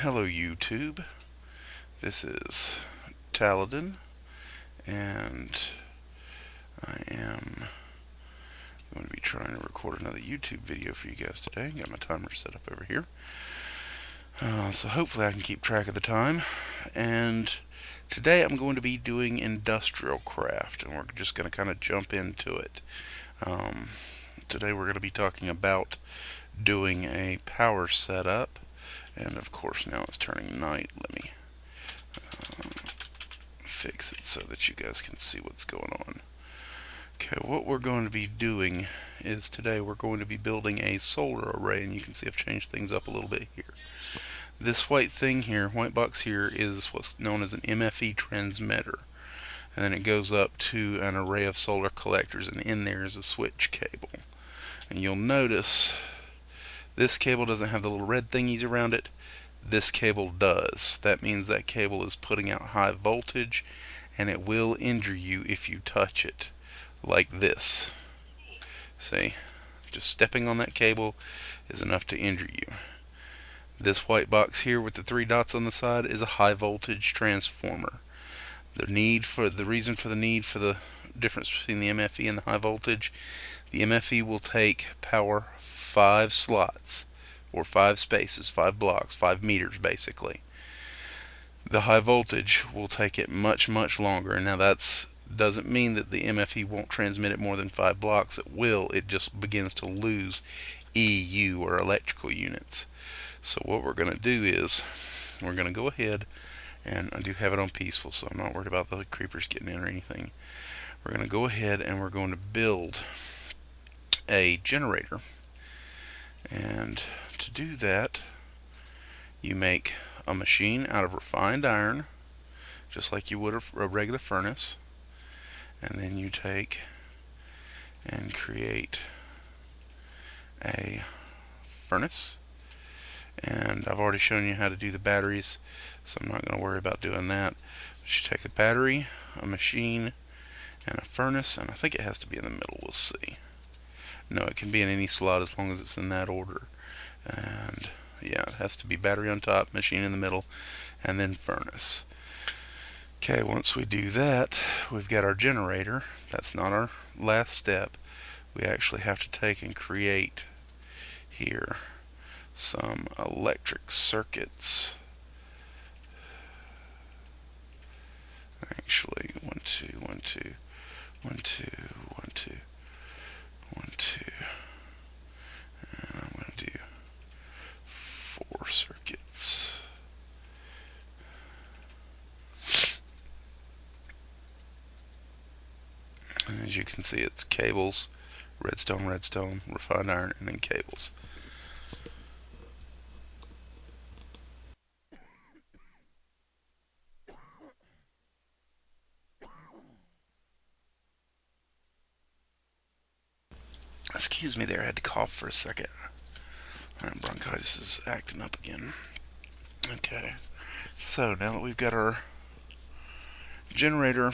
Hello YouTube, this is Taladan, and I am going to be trying to record another YouTube video for you guys today. Got my timer set up over here, so hopefully I can keep track of the time. And today I'm going to be doing Industrialcraft, and we're just going to kind of jump into it. Today we're going to be talking about doing a power setup, and of course now it's turning night. Let me fix it so that you guys can see what's going on. Okay, what we're going to be doing is today we're going to be building a solar array, and you can see I've changed things up a little bit here. This white thing here, white box here, is what's known as an MFE transmitter, and then it goes up to an array of solar collectors, and in there is a switch cable. And you'll notice this cable doesn't have the little red thingies around it. This cable does. That means that cable is putting out high voltage, and it will injure you if you touch it, like this. See, just stepping on that cable is enough to injure you. This white box here with the 3 dots on the side is a high voltage transformer. The reason for the need for the difference between the MFE and the high voltage, the MFE will take power 5 slots, or 5 spaces, 5 blocks, 5 meters basically. The high voltage will take it much longer. Now that doesn't mean that the MFE won't transmit it more than 5 blocks. It will. It just begins to lose EU, or electrical units. So what we're going to do is we're going to go ahead, and I do have it on peaceful, so I'm not worried about the creepers getting in or anything. We're going to go ahead and we're going to build a generator. And to do that, you make a machine out of refined iron, just like you would a regular furnace, and then you take and create a furnace. And I've already shown you how to do the batteries, so I'm not going to worry about doing that. But you take a battery, a machine, and a furnace, and I think it has to be in the middle. We'll see. No, it can be in any slot as long as it's in that order. And yeah, it has to be battery on top, machine in the middle, and then furnace. Okay, once we do that, we've got our generator. That's not our last step. We actually have to take and create here some electric circuits. Actually, 1, 2, 1, 2, 1, 2, 1, 2, 1, 2. And I'm going to do 4 circuits. And as you can see, it's cables, redstone, refined iron, and then cables. Excuse me there, I had to cough for a second. Bronchitis is acting up again. Okay, so now that we've got our generator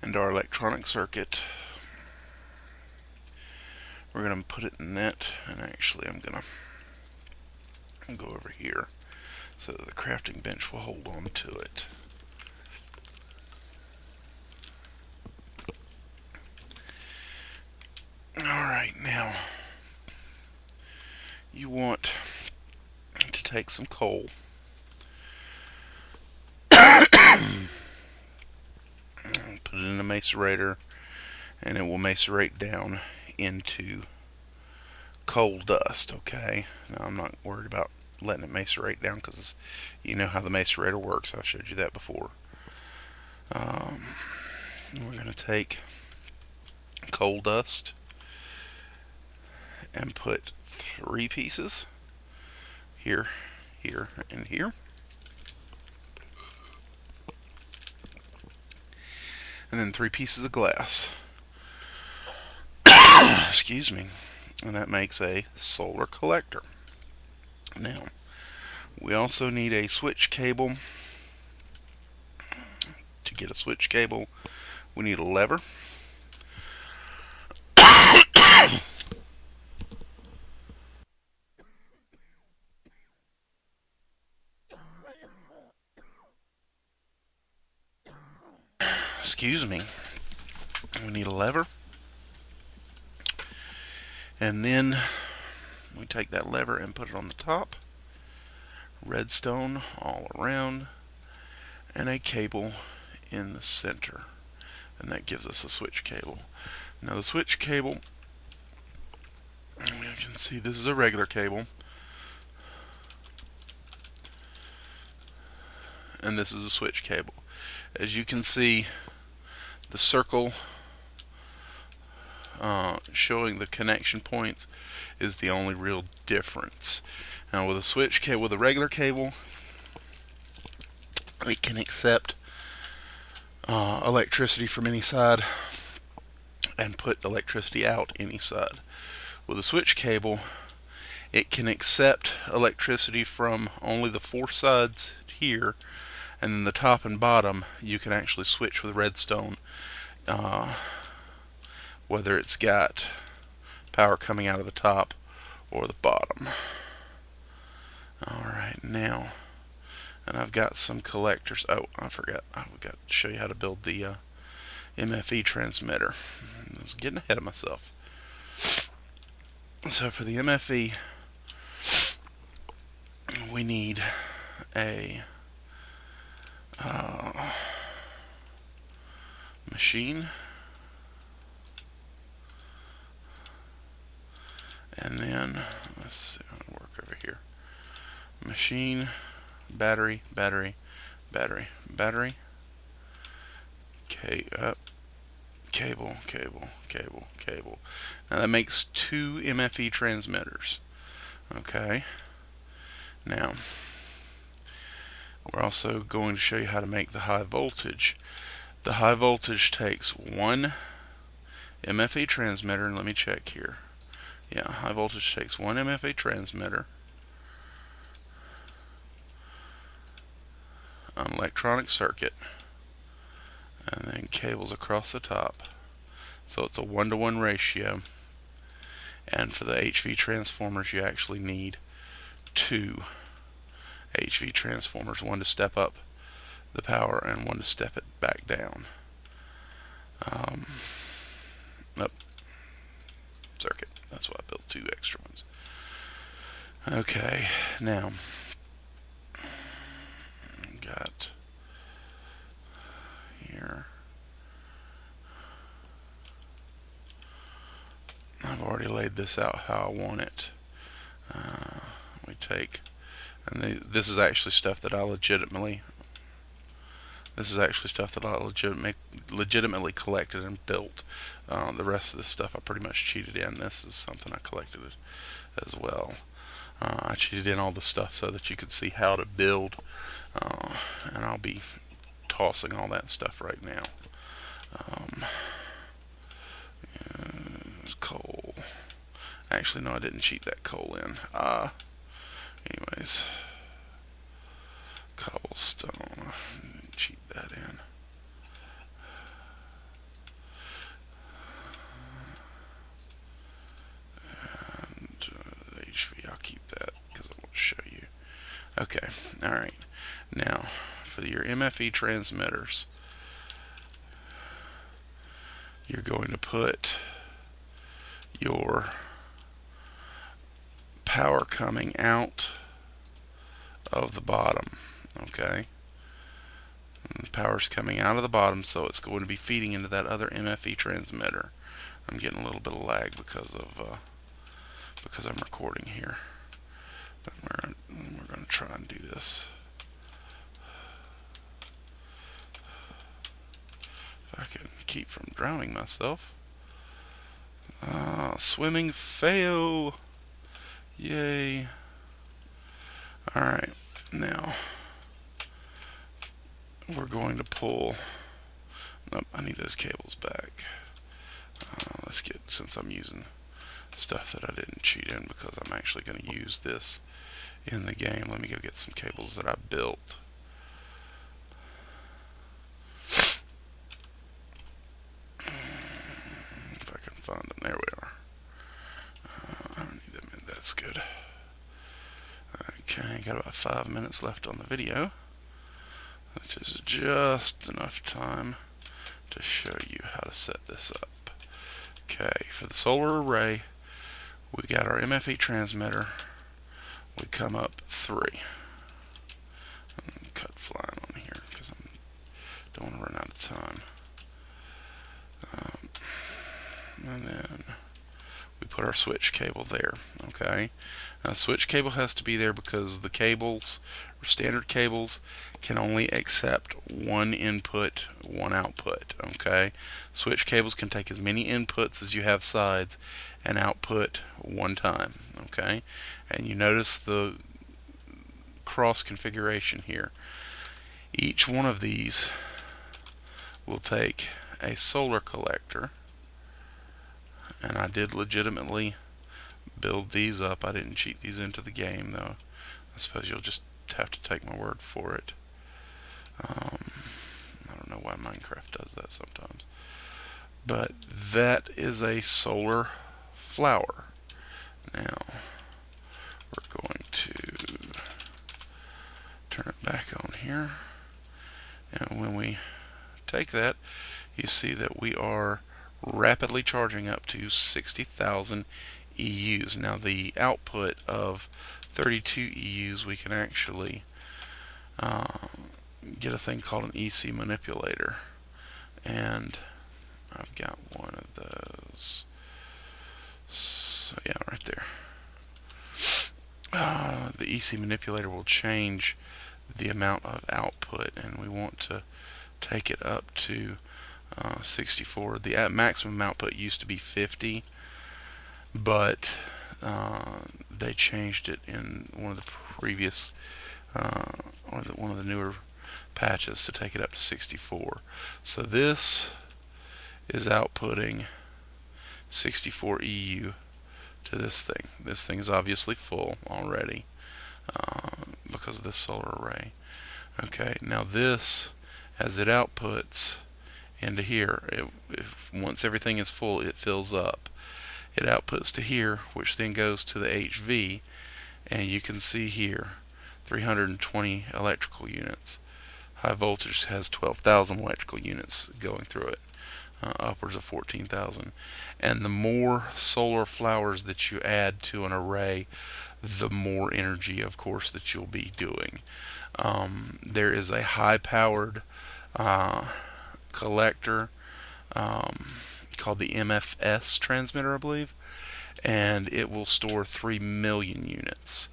and our electronic circuit, we're going to put it in that, and actually I'm going to go over here so that the crafting bench will hold on to it. Alright, now you want to take some coal and put it in a macerator, and it will macerate down into coal dust. Okay, now I'm not worried about letting it macerate down because you know how the macerator works. I've showed you that before. We're going to take coal dust and put 3 pieces here, here, and here. And then 3 pieces of glass. Excuse me. And that makes a solar collector. Now, we also need a switch cable. To get a switch cable, we need a lever. excuse me, we need a lever, and then we take that lever and put it on the top, redstone all around, and a cable in the center, and that gives us a switch cable. Now the switch cable, you can see this is a regular cable, and this is a switch cable. As you can see, the circle showing the connection points is the only real difference. Now with a switch cable, with a regular cable, it can accept electricity from any side and put electricity out any side. With a switch cable, it can accept electricity from only the four sides here, and then the top and bottom you can actually switch with redstone, whether it's got power coming out of the top or the bottom. Alright, now, and I've got some collectors. Oh, I forgot. I've got to show you how to build the MFE transmitter. I was getting ahead of myself. So for the MFE, we need a machine, and then let's see how to work over here. Machine, battery, battery, battery, battery, cable, cable, cable, cable. Now that makes 2 MFE transmitters. Okay. Now we're also going to show you how to make the high voltage. The high voltage takes 1 MFE transmitter, and let me check here. Yeah, high voltage takes 1 MFE transmitter, an electronic circuit, and then cables across the top. So it's a 1-to-1 ratio. And for the HV transformers, you actually need 2 HV transformers, one to step up the power and one to step it back down. Circuit. That's why I built 2 extra ones. Okay, now got here. I've already laid this out how I want it. We take, and this is actually stuff that I legitimately collected and built. The rest of this stuff I pretty much cheated in. This is something I collected as well. I cheated in all the stuff so that you could see how to build, and I'll be tossing all that stuff right now. Coal. Actually, no, I didn't cheat that coal in. Anyways, cobblestone. Cheat that in. And HV, I'll keep that because I want to show you. Okay, alright. Now, for your MFE transmitters, you're going to put your power coming out of the bottom. Okay, and the power's coming out of the bottom, so it's going to be feeding into that other MFE transmitter. I'm getting a little bit of lag because I'm recording here, but we're going to try and do this. If I can keep from drowning myself. Swimming fail. Yay. Alright, now we're going to pull. Nope, I need those cables back. Let's get, since I'm using stuff that I didn't cheat in because I'm actually going to use this in the game, let me go get some cables that I built. If I can find them. There we are. I don't need them in. That's good. Okay, got about 5 minutes left on the video, which is just enough time to show you how to set this up. Okay, for the solar array, we got our MFE transmitter. We come up 3. Cut flying on here because I don't want to run out of time. And then we put our switch cable there. Okay, now switch cable has to be there because the cables, standard cables, can only accept one input, one output. Okay, switch cables can take as many inputs as you have sides and output one time. Okay, and you notice the cross configuration here. Each one of these will take a solar collector, and I did legitimately build these up. I didn't cheat these into the game, though. I suppose you'll just have to take my word for it. I don't know why Minecraft does that sometimes. But that is a solar flower. Now, we're going to turn it back on here. And when we take that, you see that we are rapidly charging up to 60,000 EUs. Now the output of 32 EUs, we can actually get a thing called an EC manipulator, and I've got one of those. So yeah, right there. The EC manipulator will change the amount of output, and we want to take it up to 64. The maximum output used to be 50, but they changed it in one of the previous, one of the newer patches to take it up to 64. So this is outputting 64 EU to this thing. This thing is obviously full already because of this solar array. Okay, now this, as it outputs into here, once everything is full, it fills up. It outputs to here, which then goes to the HV, and you can see here 320 electrical units. High voltage has 12,000 electrical units going through it, upwards of 14,000. And the more solar flowers that you add to an array, the more energy, of course, that you'll be doing. There is a high-powered collector called the MFS transmitter, I believe, and it will store 3 million units.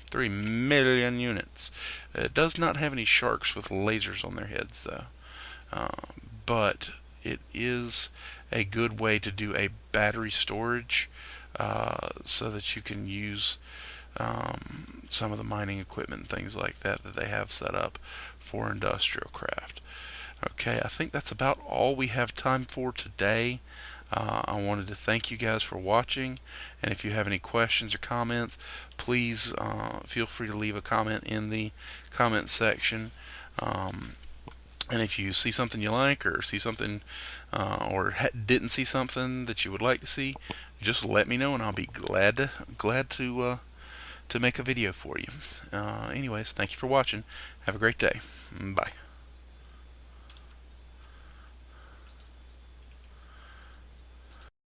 3 million units. It does not have any sharks with lasers on their heads, though. But it is a good way to do a battery storage so that you can use some of the mining equipment and things like that that they have set up for Industrialcraft. Okay, I think that's about all we have time for today. I wanted to thank you guys for watching, and if you have any questions or comments, please feel free to leave a comment in the comment section. And if you see something you like, or see something, or didn't see something that you would like to see, just let me know, and I'll be glad to make a video for you. Anyways, thank you for watching. Have a great day. Bye.